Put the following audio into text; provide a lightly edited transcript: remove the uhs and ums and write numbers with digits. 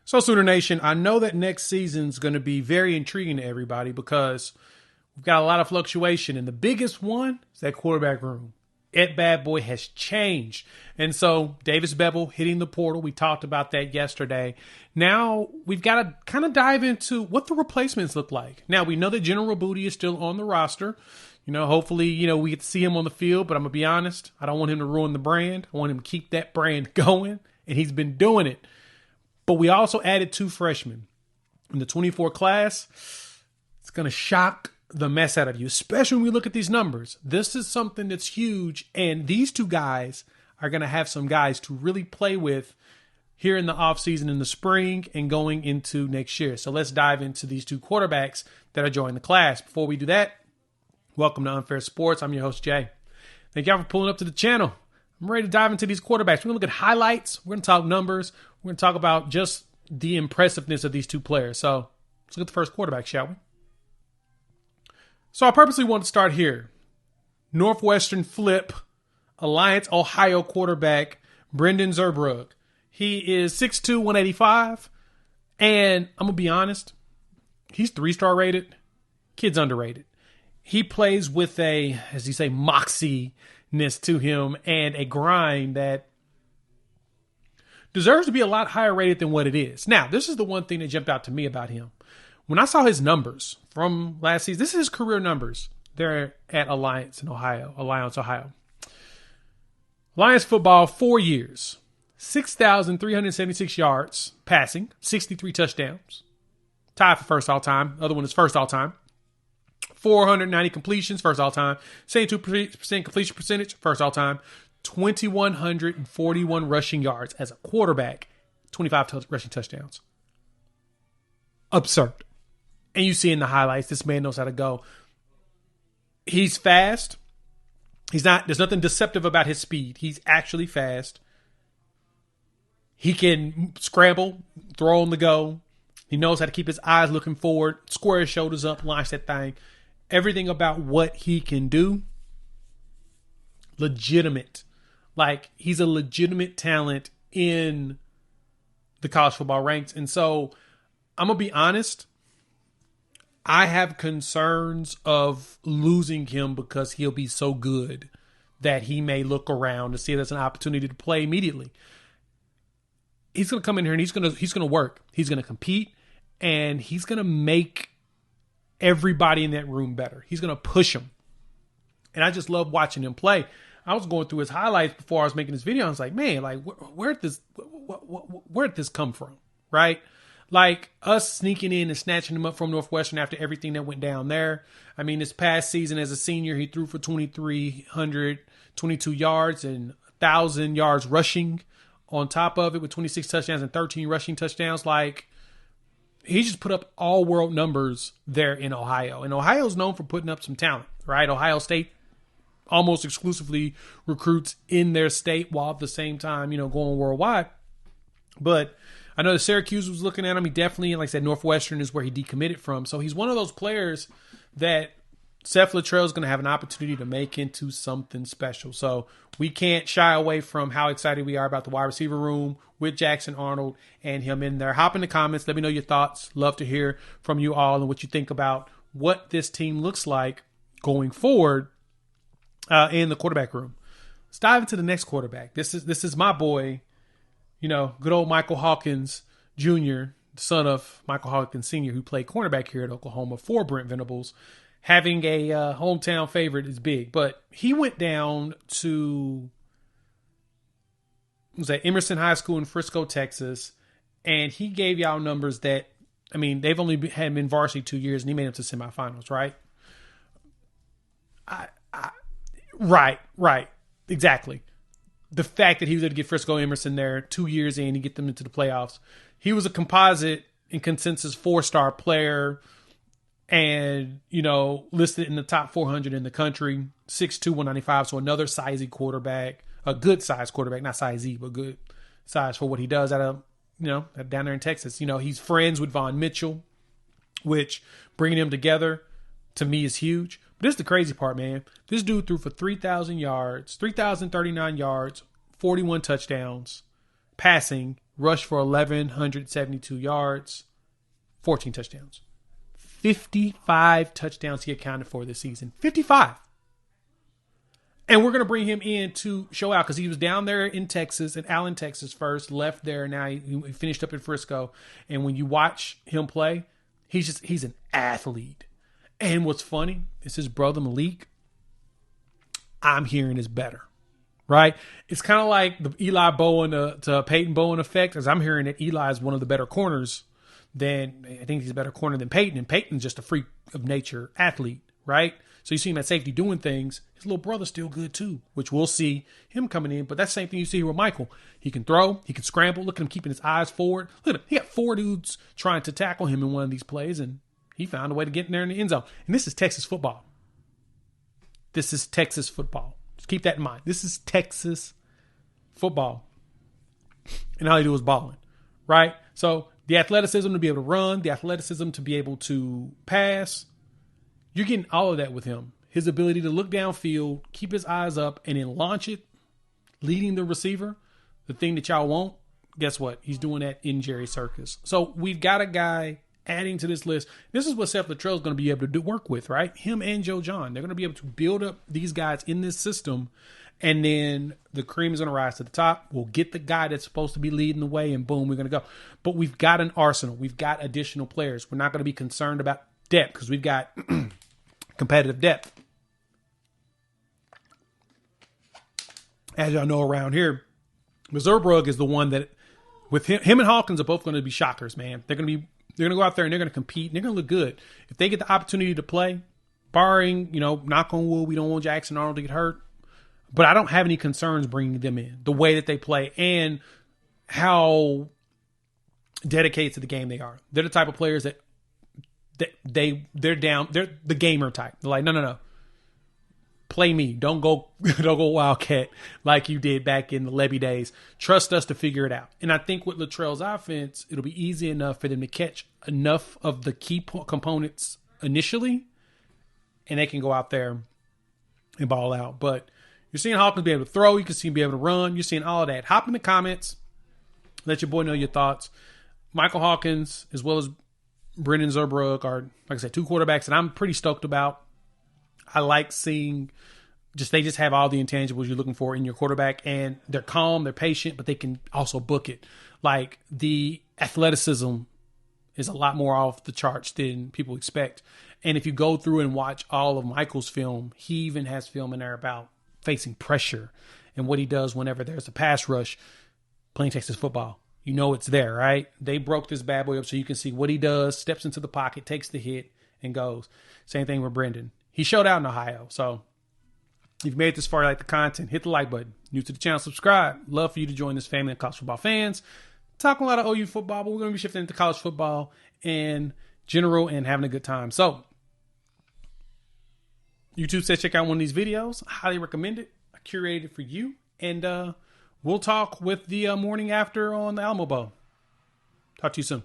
So, Sooner Nation, I know that next season's going to be very intriguing to everybody because we've got a lot of fluctuation, and the biggest one is that quarterback room. That bad boy has changed. And so, Davis Bevel hitting the portal, we talked about that yesterday. Now, we've got to kind of dive into what the replacements look like. Now, we know that General Booty is still on the roster. Hopefully, we get to see him on the field, but I'm going to be honest, I don't want him to ruin the brand. I want him to keep that brand going, and he's been doing it. But we also added 2 freshmen in the 24 class. It's going to shock the mess out of you, especially when we look at these numbers. This is something that's huge, and these 2 guys are going to have some guys to really play with here in the offseason in the spring and going into next year. So let's dive into these 2 quarterbacks that are joining the class. Before we do that, welcome to Unfair Sports. I'm your host, Jay. Thank y'all for pulling up to the channel. I'm ready to dive into these quarterbacks. We're going to look at highlights. We're going to talk numbers. We're going to talk about just the impressiveness of these 2 players. So let's look at the first quarterback, shall we? So I purposely want to start here. Northwestern flip, Alliance, Ohio quarterback, Brendan Zurbrook. He is 6'2", 185. And I'm going to be honest, he's 3-star rated. Kid's underrated. He plays with a, as you say, moxie-ness to him and a grind that deserves to be a lot higher rated than what it is. Now, this is the one thing that jumped out to me about him. When I saw his numbers from last season, this is his career numbers. They're at Alliance, Ohio. Alliance football, 4 years, 6,376 yards passing, 63 touchdowns. Tied for first all time. Other one is first all time. 490 completions, first all time. 72% completion percentage, first all time. 2,141 rushing yards as a quarterback. 25 rushing touchdowns. Absurd. And you see in the highlights, this man knows how to go. He's fast. There's nothing deceptive about his speed. He's actually fast. He can scramble, throw on the go. He knows how to keep his eyes looking forward, square his shoulders up, launch that thing. Everything about what he can do, legitimate. Like, he's a legitimate talent in the college football ranks. And so, I'm going to be honest, I have concerns of losing him because he'll be so good that he may look around to see if there's an opportunity to play immediately. He's going to come in here and he's going to work. He's going to compete, and he's going to make everybody in that room better. He's going to push them. And I just love watching him play. I was going through his highlights before I was making this video. I was like, man, like where'd this come from? Right? Like us sneaking in and snatching him up from Northwestern after everything that went down there. I mean, this past season as a senior, he threw for 2,322 yards and 1,000 yards rushing on top of it with 26 touchdowns and 13 rushing touchdowns. Like, he just put up all world numbers there in Ohio. And Ohio's known for putting up some talent, right? Ohio State almost exclusively recruits in their state while at the same time, going worldwide. But I know that Syracuse was looking at him. He definitely, like I said, Northwestern is where he decommitted from. So he's one of those players that Seth Littrell is going to have an opportunity to make into something special. So we can't shy away from how excited we are about the wide receiver room with Jackson Arnold and him in there. Hop in the comments. Let me know your thoughts. Love to hear from you all and what you think about what this team looks like going forward in the quarterback room. Let's dive into the next quarterback. This is my boy, good old Michael Hawkins Jr., son of Michael Hawkins Sr., who played cornerback here at Oklahoma for Brent Venables. Having a hometown favorite is big, but he went down to Emerson High School in Frisco, Texas, and he gave y'all numbers that, I mean, they've only had him in varsity 2 years, and he made it to semifinals, right? Right, exactly. The fact that he was able to get Frisco Emerson there 2 years in and get them into the playoffs. He was a composite and consensus 4-star player, and, listed in the top 400 in the country, 6'2", 195, so another sizey quarterback, a good size quarterback, not sizey, but good size for what he does down there in Texas. He's friends with Von Mitchell, which bringing them together to me is huge. But this is the crazy part, man. This dude threw for 3,039 yards, 41 touchdowns, passing rushed for 1,172 yards, 14 touchdowns. 55 touchdowns he accounted for this season. 55. And we're going to bring him in to show out because he was down there in Texas, in Allen, Texas first, left there. Now he finished up in Frisco. And when you watch him play, he's an athlete. And what's funny is his brother Malik, I'm hearing is better, right? It's kind of like the Eli Bowen to Peyton Bowen effect, as I'm hearing that Eli is one of the better corners than, I think he's a better corner than Peyton. And Peyton's just a freak of nature athlete, right? So you see him at safety doing things. His little brother's still good too, which we'll see him coming in. But that's the same thing you see here with Michael. He can throw. He can scramble. Look at him keeping his eyes forward. Look at him. He got 4 dudes trying to tackle him in one of these plays, and he found a way to get in there in the end zone. And this is Texas football. This is Texas football. Just keep that in mind. This is Texas football. And all he do is balling, right? So the athleticism to be able to run, the athleticism to be able to pass, you're getting all of that with him. His ability to look downfield, keep his eyes up, and then launch it, leading the receiver, the thing that y'all want, guess what? He's doing that in Jerry Circus. So we've got a guy adding to this list. This is what Seth Luttrell is going to be able to work with, right? Him and Joe John. They're going to be able to build up these guys in this system, and then the cream is going to rise to the top. We'll get the guy that's supposed to be leading the way, and boom, we're going to go. But we've got an arsenal. We've got additional players. We're not going to be concerned about depth because we've got competitive depth. As y'all know around here, Zurbrook is the one that, with him and Hawkins are both going to be shockers, man. They're going to go out there and they're going to compete and they're going to look good. If they get the opportunity to play, barring, knock on wood, we don't want Jackson Arnold to get hurt. But I don't have any concerns bringing them in, the way that they play and how dedicated to the game they are. They're the type of players that they're down. They're the gamer type. They're like, no. Play me. Don't go Wildcat like you did back in the Levy days. Trust us to figure it out. And I think with Luttrell's offense, it'll be easy enough for them to catch enough of the key components initially, and they can go out there and ball out. But you're seeing Hawkins be able to throw. You can see him be able to run. You're seeing all of that. Hop in the comments. Let your boy know your thoughts. Michael Hawkins, as well as Brendan Zurbrook, are, like I said, 2 quarterbacks that I'm pretty stoked about. I like seeing they just have all the intangibles you're looking for in your quarterback, and they're calm, they're patient, but they can also book it. Like, the athleticism is a lot more off the charts than people expect. And if you go through and watch all of Michael's film, he even has film in there about facing pressure and what he does whenever there's a pass rush playing Texas football. You know it's there, right? They broke this bad boy up so you can see what he does, steps into the pocket, takes the hit, and goes. Same thing with Brendan. He showed out in Ohio. So if you've made it this far, like the content, hit the like button. New to the channel, subscribe. Love for you to join this family of college football fans. Talking a lot of OU football, but we're going to be shifting into college football in general and having a good time. So YouTube says check out one of these videos. I highly recommend it. I curated it for you. And we'll talk with the morning after on the Alamo Bowl. Talk to you soon.